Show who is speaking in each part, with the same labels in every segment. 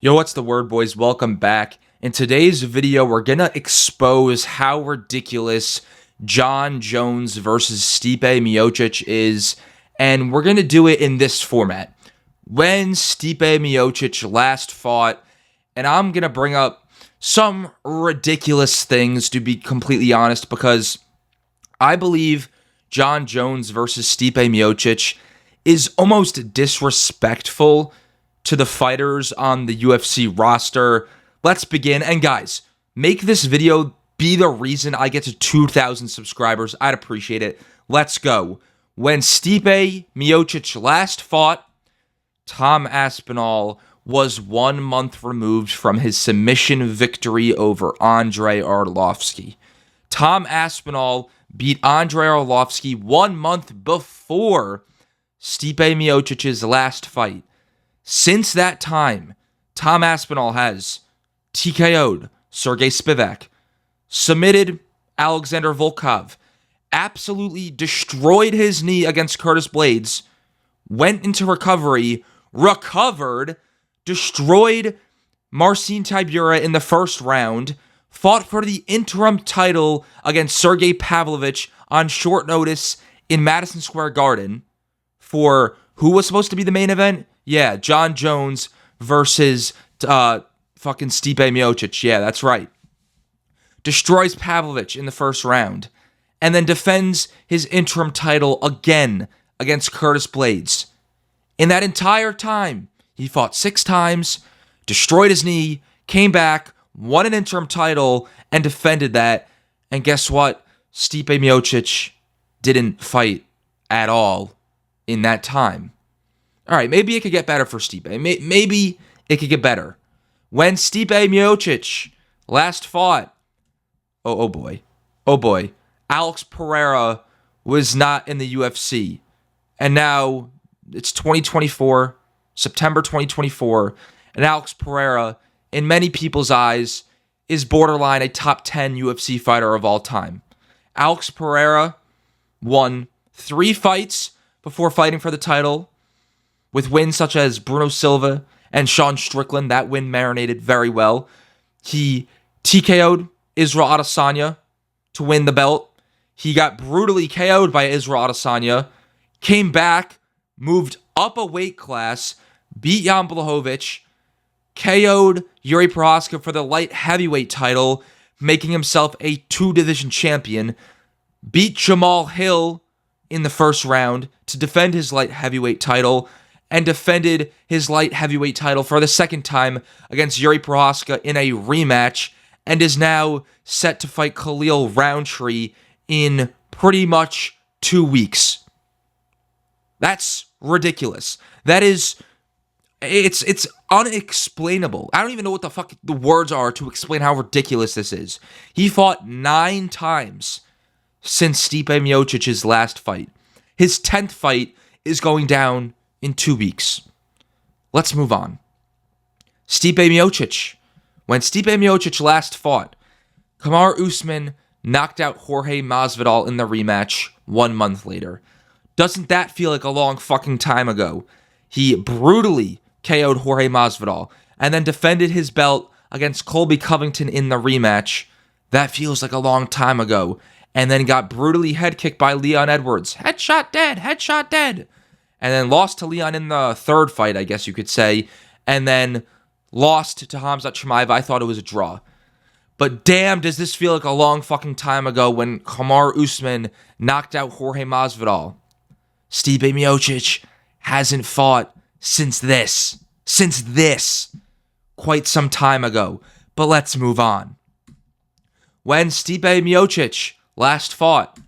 Speaker 1: Yo, what's the word, boys? Welcome back. In today's video, we're gonna expose how ridiculous Jon Jones versus Stipe Miocic is, and we're gonna do it in this format. When Stipe Miocic last fought, and I'm gonna bring up some ridiculous things, to be completely honest, because I believe Jon Jones versus Stipe Miocic is almost disrespectful to the fighters on the UFC roster. Let's begin. And guys, make this video be the reason I get to 2,000 subscribers. I'd appreciate it. Let's go. When Stipe Miocic last fought, Tom Aspinall was 1 month removed from his submission victory over Andrei Arlovski. Tom Aspinall beat Andrei Arlovski 1 month before Stipe Miocic's last fight. Since that time, Tom Aspinall has TKO'd Sergey Spivak, submitted Alexander Volkov, absolutely destroyed his knee against Curtis Blaydes, went into recovery, recovered, destroyed Marcin Tybura in the first round, fought for the interim title against Sergey Pavlovich on short notice in Madison Square Garden for who was supposed to be the main event? Yeah, Jon Jones versus fucking Stipe Miocic. Yeah, that's right. Destroys Pavlovich in the first round. And then defends his interim title again against Curtis Blaydes. In that entire time, he fought 6 times, destroyed his knee, came back, won an interim title, and defended that. And guess what? Stipe Miocic didn't fight at all in that time. All right, maybe it could get better for Stipe. Maybe it could get better. When Stipe Miocic last fought, oh boy, Alex Pereira was not in the UFC. And now it's 2024, September 2024, and Alex Pereira, in many people's eyes, is borderline a top 10 UFC fighter of all time. Alex Pereira won 3 fights before fighting for the title, with wins such as Bruno Silva and Sean Strickland. That win marinated very well. He TKO'd Israel Adesanya to win the belt. He got brutally KO'd by Israel Adesanya, came back, moved up a weight class, beat Jan Blachowicz, KO'd Yuri Prochazka for the light heavyweight title, making himself a 2-division champion, beat Jamal Hill in the first round to defend his light heavyweight title, and defended his light heavyweight title for the second time against Yuri Prochazka in a rematch, and is now set to fight Khalil Roundtree in pretty much 2 weeks. That's ridiculous. That is, it's unexplainable. I don't even know what the fuck the words are to explain how ridiculous this is. He fought 9 times since Stipe Miocic's last fight. His 10th fight is going down in 2 weeks. Let's move on. Stipe Miocic. When Stipe Miocic last fought, Kamaru Usman knocked out Jorge Masvidal in the rematch 1 month later. Doesn't that feel like a long fucking time ago? He brutally KO'd Jorge Masvidal and then defended his belt against Colby Covington in the rematch. That feels like a long time ago. And then got brutally head kicked by Leon Edwards. Headshot dead, headshot dead. And then lost to Leon in the third fight, I guess you could say. And then lost to Khamzat Chimaev. I thought it was a draw. But damn, does this feel like a long fucking time ago when Kamaru Usman knocked out Jorge Masvidal. Stipe Miocic hasn't fought since this. Quite some time ago. But let's move on. When Stipe Miocic last fought,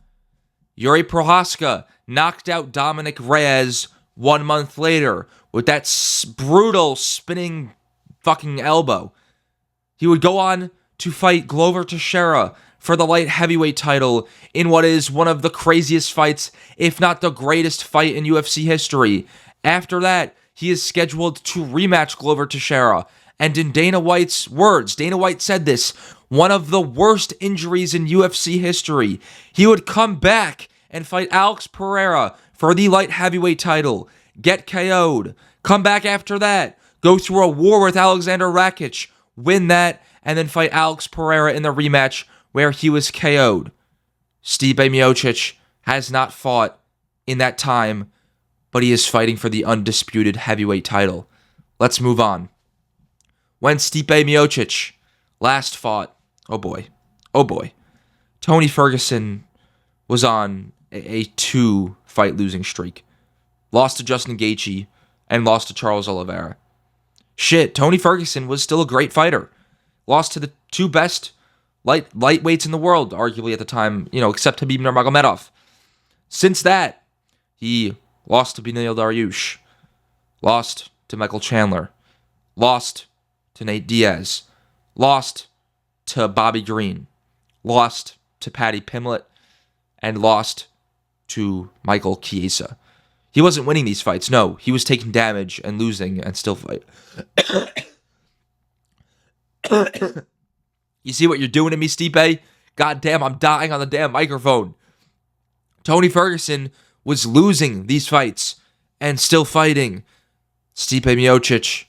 Speaker 1: Yuri Prochazka knocked out Dominic Reyes 1 month later with that brutal spinning fucking elbow. He would go on to fight Glover Teixeira for the light heavyweight title in what is one of the craziest fights, if not the greatest fight in UFC history. After that, he is scheduled to rematch Glover Teixeira. And in Dana White's words, Dana White said this, one of the worst injuries in UFC history. He would come back and fight Alex Pereira for the light heavyweight title, get KO'd, come back after that, go through a war with Alexander Rakic, win that, and then fight Alex Pereira in the rematch where he was KO'd. Stipe Miocic has not fought in that time, but he is fighting for the undisputed heavyweight title. Let's move on. When Stipe Miocic last fought, oh boy, Tony Ferguson was on a 2-fight losing streak. Lost to Justin Gaethje and lost to Charles Oliveira. Shit, Tony Ferguson was still a great fighter. Lost to the 2 best lightweights in the world, arguably at the time, except Khabib Nurmagomedov. Since that, he lost to Beneil Dariush, lost to Michael Chandler, lost to Nate Diaz, lost to Bobby Green, lost to Paddy Pimblett, and lost to Michael Chiesa. He wasn't winning these fights, no. He was taking damage and losing and still fight. You see what you're doing to me, Stipe? God damn, I'm dying on the damn microphone. Tony Ferguson was losing these fights and still fighting. Stipe Miocic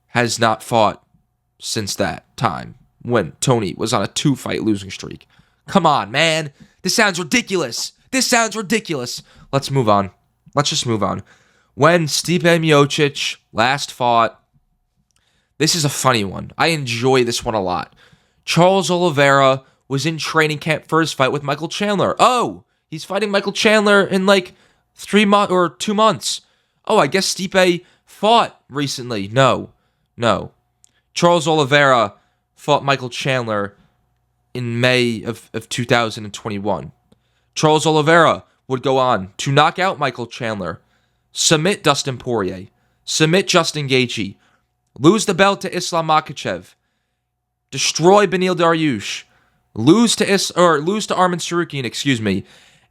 Speaker 1: has not fought since that time when Tony was on a 2-fight losing streak. Come on, man. This sounds ridiculous. Let's move on. Let's just move on. When Stipe Miocic last fought, this is a funny one. I enjoy this one a lot. Charles Oliveira was in training camp for his fight with Michael Chandler. Oh, he's fighting Michael Chandler in like 3 months or 2 months. Oh, I guess Stipe fought recently. No. Charles Oliveira fought Michael Chandler in May of 2021. Charles Oliveira would go on to knock out Michael Chandler, submit Dustin Poirier, submit Justin Gaethje, lose the belt to Islam Makhachev, destroy Beneil Dariush, lose to Arman Tsarukyan,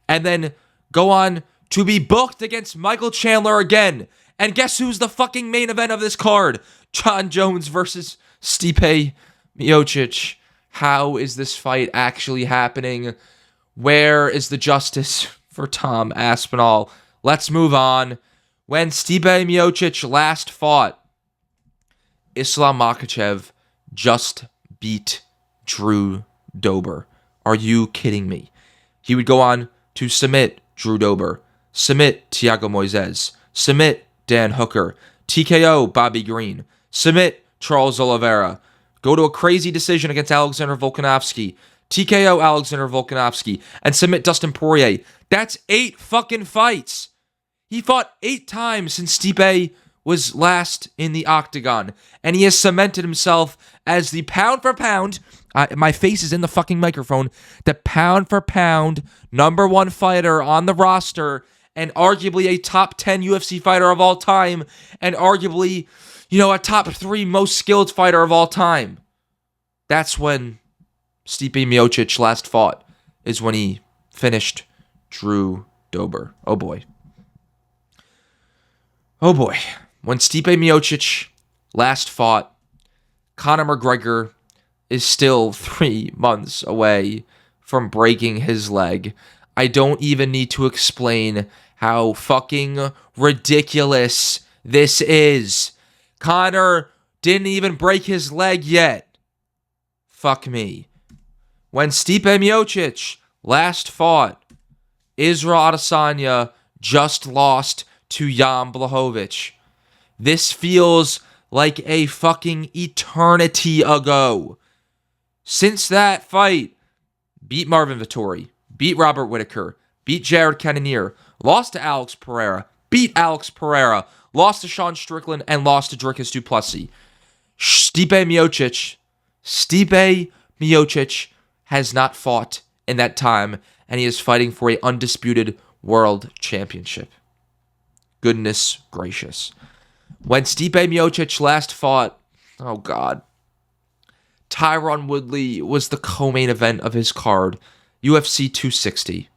Speaker 1: and then go on to be booked against Michael Chandler again. And guess who's the fucking main event of this card? Jon Jones versus Stipe Miocic. How is this fight actually happening? Where is the justice for Tom Aspinall? Let's move on. When Stipe Miocic last fought, Islam Makhachev just beat Drew Dober. Are you kidding me? He would go on to submit Drew Dober, submit Thiago Moises, submit Dan Hooker, TKO Bobby Green, submit Charles Oliveira, go to a crazy decision against Alexander Volkanovski, TKO Alexander Volkanovski, and submit Dustin Poirier. That's 8 fucking fights. He fought 8 times since Stipe was last in the octagon, and he has cemented himself as the pound for pound, my face is in the fucking microphone, the pound for pound #1 fighter on the roster, and arguably a top 10 UFC fighter of all time, and arguably, a top 3 most skilled fighter of all time. That's when Stipe Miocic last fought, is when he finished Drew Dober. Oh boy. When Stipe Miocic last fought, Conor McGregor is still 3 months away from breaking his leg. I don't even need to explain how fucking ridiculous this is. Conor didn't even break his leg yet. Fuck me. When Stipe Miocic last fought, Israel Adesanya just lost to Jan Blachowicz. This feels like a fucking eternity ago. Since that fight, beat Marvin Vettori, beat Robert Whittaker, beat Jared Cannonier, lost to Alex Pereira, beat Alex Pereira, lost to Sean Strickland, and lost to Dricus du Plessis. Stipe Miocic has not fought in that time, and he is fighting for an undisputed world championship. Goodness gracious. When Stipe Miocic last fought, oh God, Tyron Woodley was the co-main event of his card, UFC 260.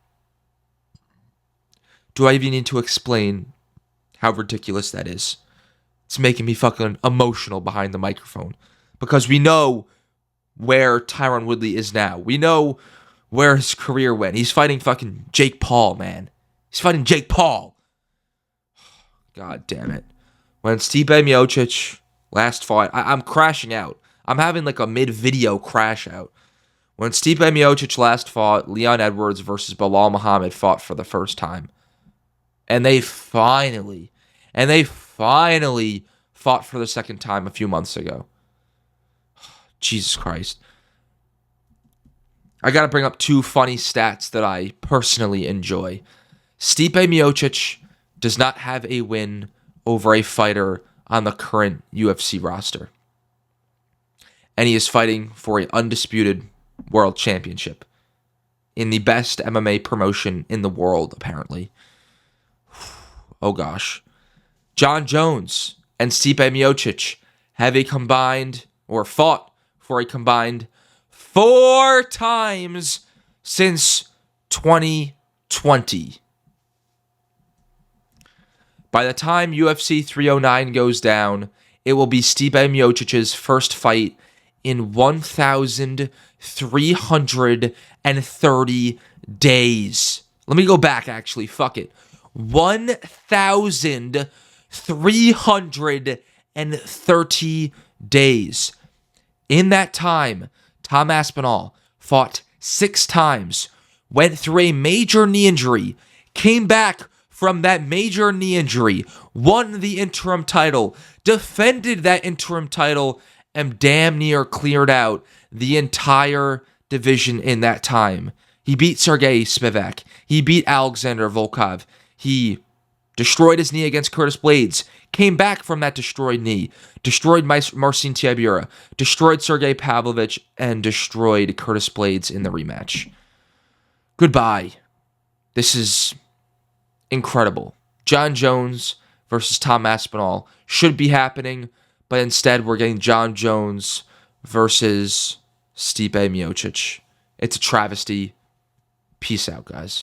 Speaker 1: Do I even need to explain how ridiculous that is? It's making me fucking emotional behind the microphone. Because we know where Tyron Woodley is now. We know where his career went. He's fighting fucking Jake Paul, man. He's fighting Jake Paul. God damn it. When Stipe Miocic last fight. I'm crashing out. I'm having like a mid-video crash out. When Stipe Miocic last fought, Leon Edwards versus Belal Muhammad fought for the first time. And they finally fought for the second time a few months ago. Jesus Christ. I got to bring up two funny stats that I personally enjoy. Stipe Miocic does not have a win over a fighter on the current UFC roster. And he is fighting for an undisputed world championship in the best MMA promotion in the world, apparently. Oh gosh. Jon Jones and Stipe Miocic have fought for a combined 4 times since 2020. By the time UFC 309 goes down, it will be Stipe Miocic's first fight in 1,330 days. Let me go back, actually. Fuck it. 1,330 days. In that time, Tom Aspinall fought 6 times, went through a major knee injury, came back from that major knee injury, won the interim title, defended that interim title, and damn near cleared out the entire division in that time. He beat Sergey Spivak. He beat Alexander Volkov. He destroyed his knee against Curtis Blades, came back from that destroyed knee, destroyed Marcin Tybura, destroyed Sergey Pavlovich, and destroyed Curtis Blades in the rematch. Goodbye. This is incredible. Jon Jones versus Tom Aspinall should be happening, but instead we're getting Jon Jones versus Stipe Miocic. It's a travesty. Peace out, guys.